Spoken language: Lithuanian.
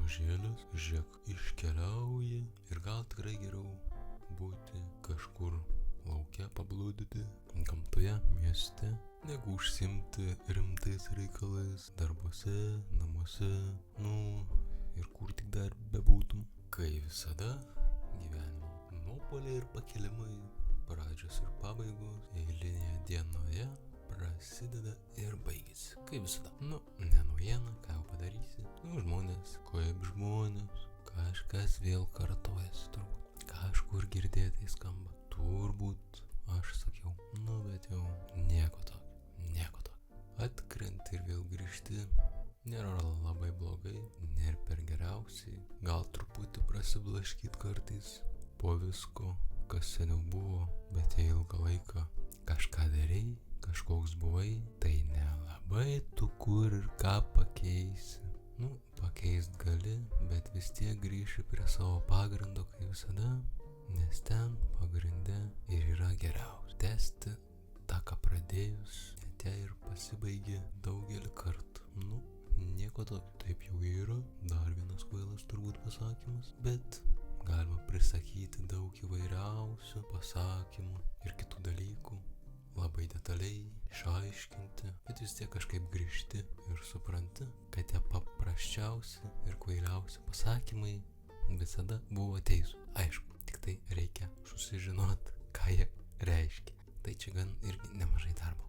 mažėlis, žiūrėk, iškeliauji ir gal tikrai geriau būti kažkur lauke pablūdyti, gamtoje, mieste, negu užsimti rimtais reikalais, darbuose, namuose, ir kur tik dar bebūtum. Kai visada gyvenimo nuopuoliai ir pakilimai, pradžios ir pabaigos, eilinėje dienoje prasideda ir baigėsi. Kaip visada. Ne naujiena, ką jau padarysi. Žmonės, kaip žmonės, kažkas vėl kartojasi turbūt. Kažkur girdėtai skamba. Turbūt, aš sakiau, bet jau nieko tokio. Atkrenti ir vėl grįžti. Nėra labai blogai, nėra per geriausiai. Gal truputį prasiblaškyt kartais po visko, kas seniau buvo, bet jei ilgą laiką kažką darei, kažkoks buvai, tai nelabai tu kur ir ką pakeisi. Pakeist gali, bet vis tiek grįši prie savo pagrindo, kaip visada, nes ten pagrinde ir yra geriausia. Tęsti tą, ką pradėjus, net jei ir pasibaigė daugelį kartų. Nieko tokio. Taip jau yra, dar vienas kvailas turbūt pasakymas, bet galima prisakyti daug įvairiausių pasakymų ir kitų dalykų, labai detaliai išaiškinti, bet vis tiek kažkaip grįžti ir supranti, kad tie paprasčiausi ir kvailiausi pasakymai visada buvo teisūs. Aišku, tik tai reikia susižinoti, ką jie reiškia. Tai čia gan irgi nemažai darbo.